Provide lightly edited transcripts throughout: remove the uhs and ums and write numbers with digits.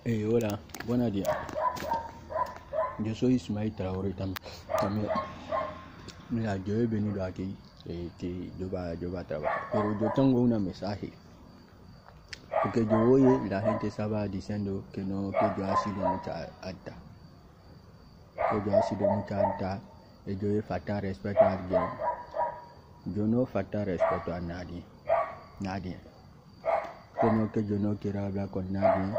Hey, hola, buenos días. Yo soy Ismael Traoré también. Mira, yo he venido aquí que yo va a trabajar, pero yo tengo un mensaje. Porque yo oye la gente estaba diciendo que no, que yo ha sido mucha alta. Que yo ha sido mucha alta y yo he faltado respeto a alguien. Yo no falta respeto a nadie. Que yo no quiero hablar con nadie.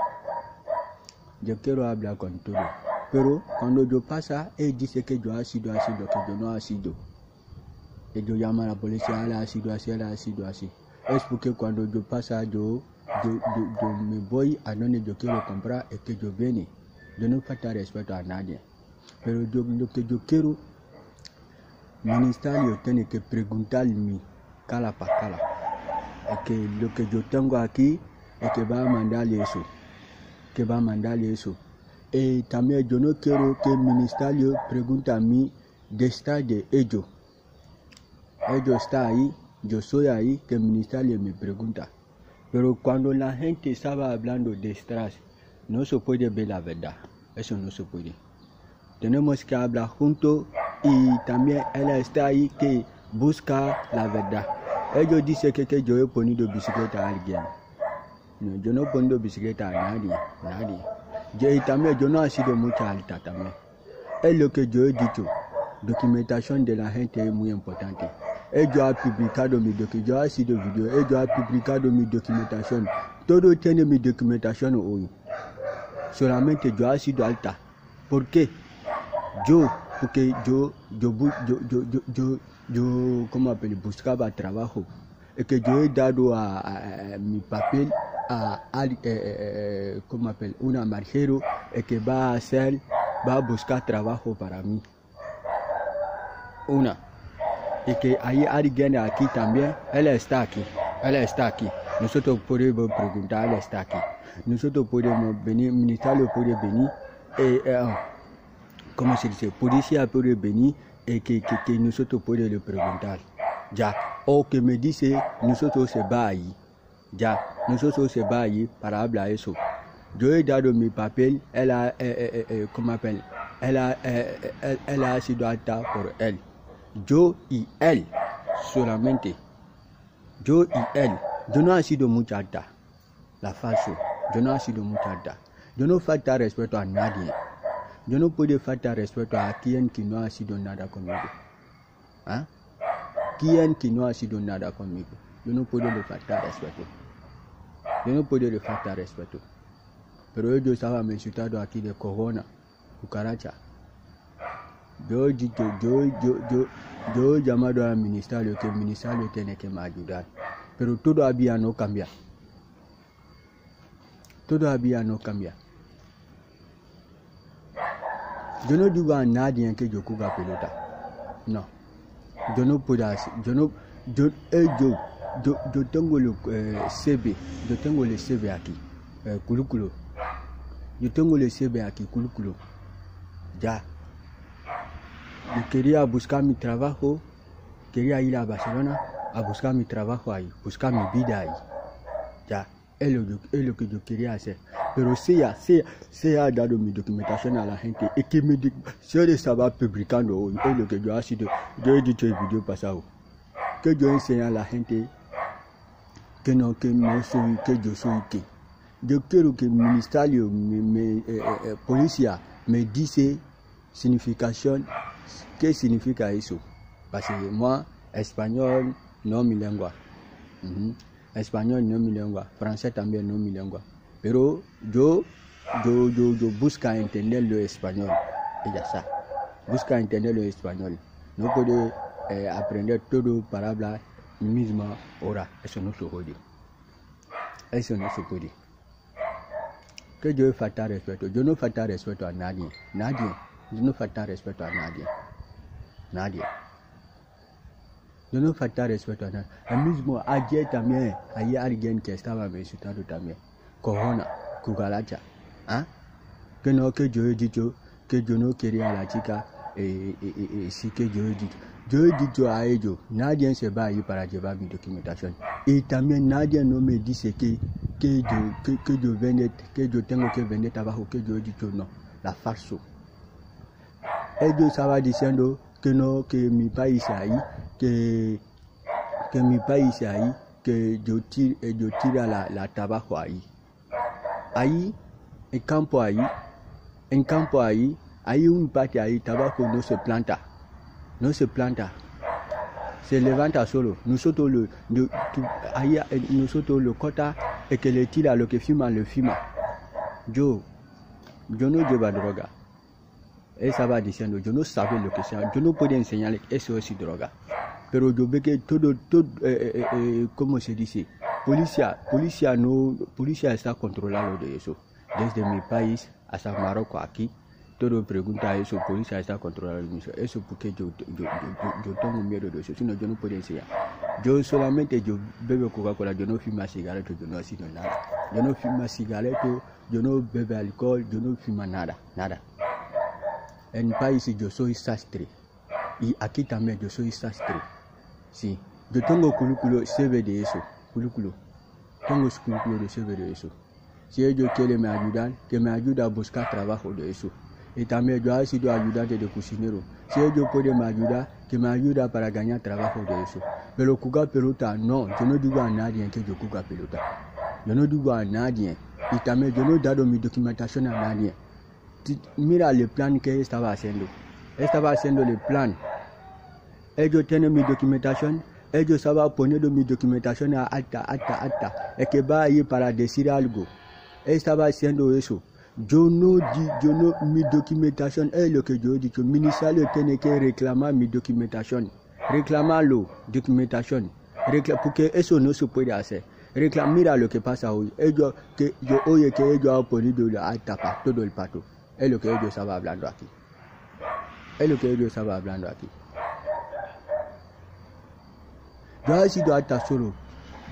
Yo quiero hablar con todo. Pero cuando yo pasa, él dice que yo ha sido así, que yo no ha sido. Y yo llamo a la policía, él ha sido así. Es porque cuando yo pasa, yo me voy a donde yo quiero comprar y que yo viene. Yo no falta respeto a nadie. Pero lo que yo quiero, el ministerio tiene que preguntarme cala para cala. Es que lo que yo tengo aquí es que va a mandarle eso. Y también yo no quiero que el ministerio pregunte a mí de estar de ellos. Ellos están ahí, yo soy ahí, que el ministerio me pregunta. Pero cuando la gente estaba hablando de estrés, no se puede ver la verdad. Eso no se puede. Tenemos que hablar juntos y también él está ahí que busca la verdad. Ellos dicen que yo he ponido bicicleta a alguien. No, yo no he ponido bicicleta a nadie. Y también yo no he sido mucha alta también. Es lo que yo he dicho. Documentación de la gente es muy importante. Ellos han publicado mi documentación. Yo he sido video. Ellos han publicado mi documentación. Todo tiene mi documentación hoy. Solamente yo he sido alta. ¿Por qué? Porque yo buscaba trabajo. Y que yo he dado a mi papel a una marjero y que va a buscar trabajo para mí. Y que hay alguien aquí también, él está aquí. Nosotros podemos preguntar, él está aquí. Nosotros podemos venir, el ministerio puede venir, ¿cómo se dice? Policía puede venir y que nosotros podemos le preguntar. Ya, o que me dice, nosotros se va ahí. Ya, nosotros se va ahí para hablar eso. Yo he dado mi papel, él ha sido alta por él. Yo y él, solamente. Yo y él. Yo no he sido mucha alta. La falso. Yo no he sido mucha alta. Yo no falta respeto a nadie. Yo no puedo faltar respeto a quien que no ha sido nada conmigo. ¿Ah? Quien que no ha sido nada conmigo. Yo no puedo le faltar respeto. Pero ellos estaban insultando aquí de corona, cucaracha. Yo he llamado al ministerio que el ministerio tiene que me ayudar. Pero todavía no cambia. Yo no digo a nadie que yo juega pelota. No. Yo no puedo hacer. Yo tengo el CV. Yo tengo el CV aquí. Currículo. Yo tengo el CV aquí, currículo. Ya. Yo quería buscar mi trabajo. Quería ir a Barcelona a buscar mi trabajo ahí. Buscar mi vida ahí. Ya. Es lo que yo quería hacer. Pero si ha dado mi documentación a la gente y que si él estaba publicando hoy, es lo que yo he sido. Yo he dicho en el video pasado. Que yo enseñe a la gente que yo soy que. Yo quiero que el ministerio, policía, me dice significación, qué significa eso. Parce que moi, español no es mi lengua. Español no es mi lengua. Francés también no es mi lengua. Pero yo busco entender lo español. Y ya está. Busca entender lo español. No puedo aprender todo para hablar misma hora. Eso no se puede. Que yo falta respeto. Yo no falta respeto a nadie. Yo no falta respeto a nadie. Yo no falta respeto a nadie. El mismo ayer también hay alguien que estaba insultando también. Corona, cucaracha. ¿Ah? Que yo he dicho que yo no quería a la chica. Sí que yo he dicho. Yo he dicho a ellos, nadie se va a ir para llevar mi documentación. Y también nadie no me dice que yo tengo que vender tabaco, que yo he dicho no, la falso. Ellos estaban diciendo que no, que mi país ahí, que mi país ahí, que yo tira la tabaco ahí. Ahí, en campo ahí, hay un parte ahí, tabaco no se planta. No se planta, se levanta solo. Nosotros lo corta y que le tira, lo que fuma, lo fuma. Yo no llevo droga. Él estaba diciendo, yo no sabía lo que sea, yo no podía enseñarle eso es droga. Pero yo veo que todo ¿cómo se dice? Policía está controlando de eso. Desde mi país hasta Marruecos aquí. Todo pregunta eso, policía está controlando eso porque yo tengo miedo de eso, si no yo no puedo enseñar. Yo solamente bebo Coca-Cola, yo no fumo cigarrillo, yo no hago nada. Yo no fumo cigarrillo, yo no bebo alcohol, yo no fumo nada. En mi país yo soy sastre y aquí también yo soy sastre. Sí, yo tengo currículo CV de eso, tengo currículo de CV de eso. Si ellos quieren me ayudar, que me ayuden a buscar trabajo de eso. Y también yo he sido ayudante de cocinero. Si ellos pueden me ayudar, que me ayuda para ganar trabajo de eso. Pero jugar pelota, no, yo no digo a nadie que yo juego pelota. Yo no digo a nadie. Y también yo no he dado mi documentación a nadie. Mira el plan que estaba haciendo. Estaba haciendo el plan. Ellos tienen mi documentación. Ellos estaban poniendo mi documentación a alta. Es que va a ir para decir algo. Estaba haciendo eso. Mi documentación es lo que yo he dicho. El ministerio tiene que reclamar mi documentación. Reclamarlo, documentación. Porque eso no se puede hacer. Mira lo que pasa hoy. Yo oye que ellos han ponido la alta para todo el pato. Es lo que ellos estaban hablando aquí. Yo he sido alta solo.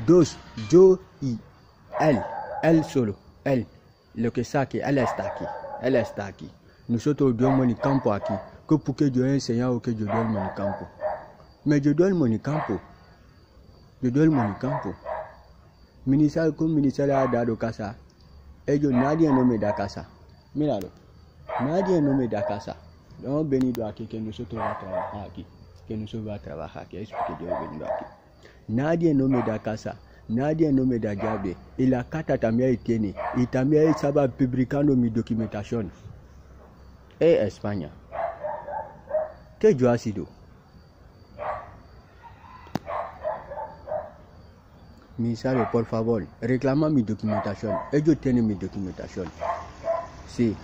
Dos, yo y él. Él solo. Él. Lo que saque, él está aquí. Nosotros duermos en el campo aquí. Que porque yo he enseñado que yo duermo en el campo. Mais yo duermo en el campo. Como el ministerio ha dado casa, nadie no me da casa. Míralo. Nadie no me da casa. Hemos venido aquí que nosotros vamos a trabajar aquí. Es porque yo he venido aquí. Nadie no me da casa. Nadie no me da llave. Y la carta también tiene. Y también estaba publicando mi documentación. España. ¿Qué yo ha sido? Ministerio, por favor, reclama mi documentación. Ellos tienen mi documentación. Sí.